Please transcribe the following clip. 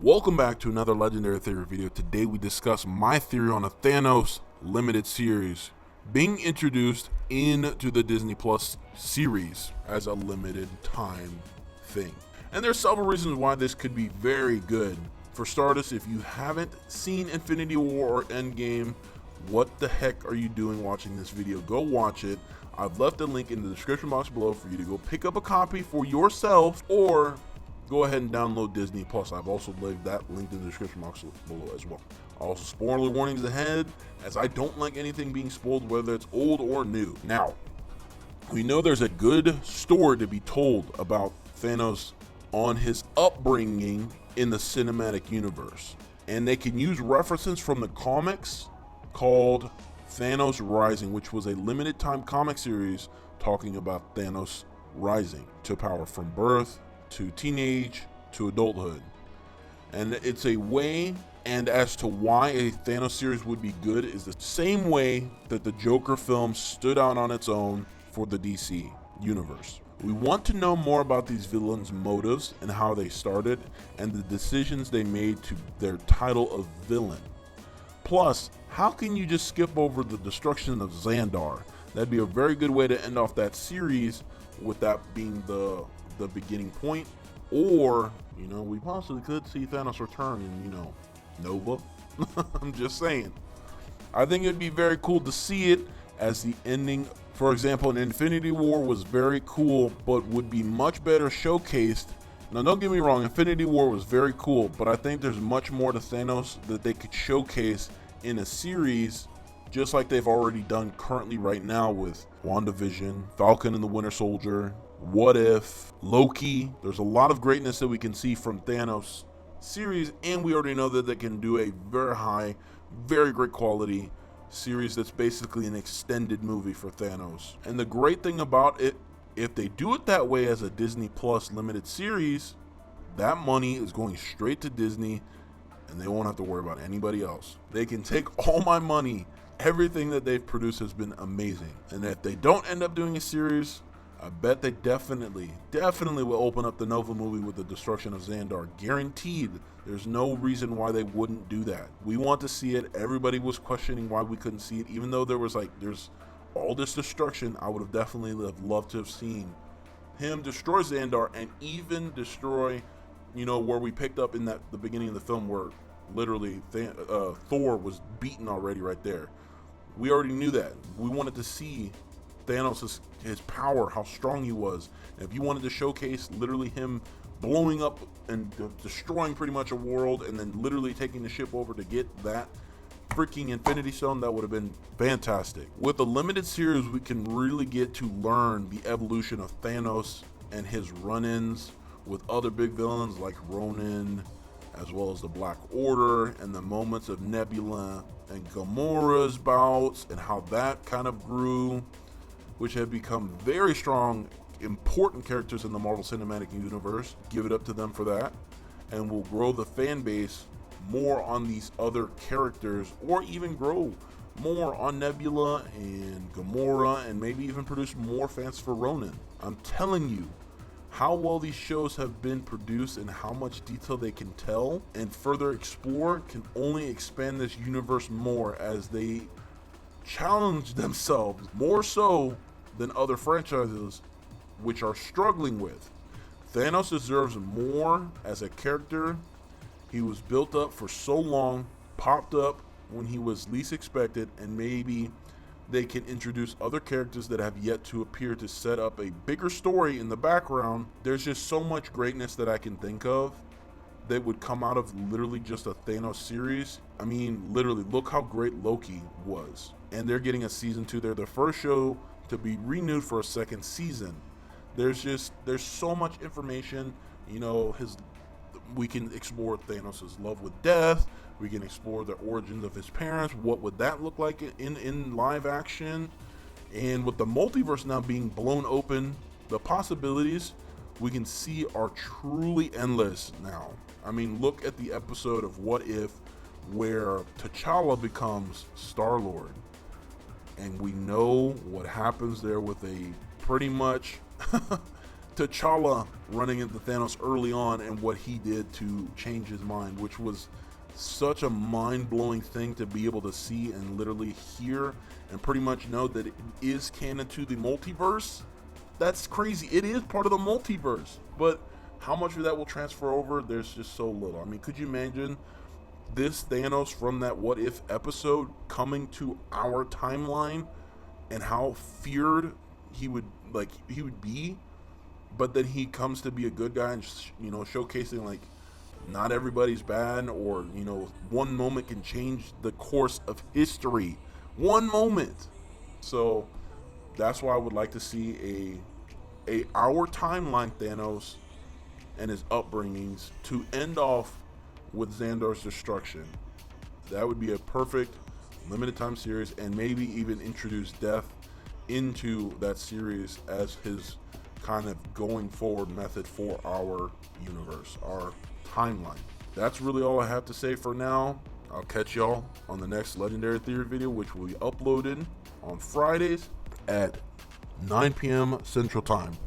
Welcome back to another Legendary Theory video. Today we discuss my theory on a Thanos limited series being introduced into the Disney Plus series as a limited time thing. And there's several reasons why this could be very good. For starters, if you haven't seen Infinity War or Endgame, what the heck are you doing watching this video? Go watch it. I've left a link in the description box below for you to go pick up a copy for yourself, or go ahead and download Disney Plus. I've also left that link in the description box below as well. Also, spoiler warnings ahead, as I don't like anything being spoiled, whether it's old or new. Now, we know there's a good story to be told about Thanos on his upbringing in the cinematic universe. And they can use references from the comics called Thanos Rising, which was a limited time comic series talking about Thanos rising to power from birth to teenage to adulthood. And it's a way, and as to why a Thanos series would be good is the same way that the Joker film stood out on its own for the DC universe. We want to know more about these villains' motives and how they started and the decisions they made to their title of villain. Plus, how can you just skip over the destruction of Xandar? That'd be a very good way to end off that series, with that being the beginning point. Or, we possibly could see Thanos return in, Nova. I'm just saying. I think it'd be very cool to see it as the ending. For example, an Infinity War was very cool, but would be much better showcased. Now, don't get me wrong, Infinity War was very cool, but I think there's much more to Thanos that they could showcase in a series, just like they've already done currently right now with WandaVision, Falcon and the Winter Soldier, What If, Loki. There's a lot of greatness that we can see from Thanos series, and we already know that they can do a very high, very great quality series that's basically an extended movie for Thanos. And the great thing about it, if they do it that way as a Disney Plus limited series, that money is going straight to Disney and they won't have to worry about anybody else. They can take all my money. Everything that they've produced has been amazing. And if they don't end up doing a series, I bet they definitely will open up the Nova movie with the destruction of Xandar. Guaranteed. There's no reason why they wouldn't do that. We want to see it. Everybody was questioning why we couldn't see it, even though there's all this destruction. I would have definitely loved to have seen him destroy Xandar, and even destroy, where we picked up in the beginning of the film where literally Thor was beaten already right there. We already knew that. We wanted to see Thanos' his power, how strong he was. And if you wanted to showcase literally him blowing up and destroying pretty much a world, and then literally taking the ship over to get that freaking Infinity Stone, that would have been fantastic. With a limited series, we can really get to learn the evolution of Thanos and his run-ins with other big villains like Ronan, as well as the Black Order, and the moments of Nebula and Gamora's bouts and how that kind of grew, which have become very strong, important characters in the Marvel Cinematic Universe. Give it up to them for that. And will grow the fan base more on these other characters, or even grow more on Nebula and Gamora, and maybe even produce more fans for Ronan. I'm telling you, how well these shows have been produced and how much detail they can tell and further explore can only expand this universe more, as they challenge themselves more so than other franchises which are struggling with. Thanos deserves more as a character. He was built up for so long, popped up when he was least expected, and maybe they can introduce other characters that have yet to appear to set up a bigger story in the background. There's just so much greatness that I can think of that would come out of literally just a Thanos series. I mean, literally, look how great Loki was. And they're getting a season 2. They're the first show to be renewed for a second season. There's so much information. We can explore Thanos' love with death. We can explore the origins of his parents. What would that look like in live action? And with the multiverse now being blown open, the possibilities we can see are truly endless now. I mean, look at the episode of What If, where T'Challa becomes Star-Lord. And we know what happens there with a pretty much T'Challa running into Thanos early on and what he did to change his mind, which was such a mind-blowing thing to be able to see and literally hear and pretty much know that it is canon to the multiverse. That's crazy. It is part of the multiverse, but how much of that will transfer over? There's just so little. I mean, could you imagine this Thanos from that What If episode coming to our timeline and how feared he would be, but then he comes to be a good guy and showcasing like not everybody's bad, or one moment can change the course of history. One moment. So that's why I would like to see our timeline Thanos and his upbringings to end off with Xandar's destruction. That would be a perfect limited time series, and maybe even introduce Death into that series as his kind of going forward method for our universe, our timeline. That's really all I have to say for now. I'll catch y'all on the next Legendary Theory video, which will be uploaded on Fridays at 9 p.m. Central Time.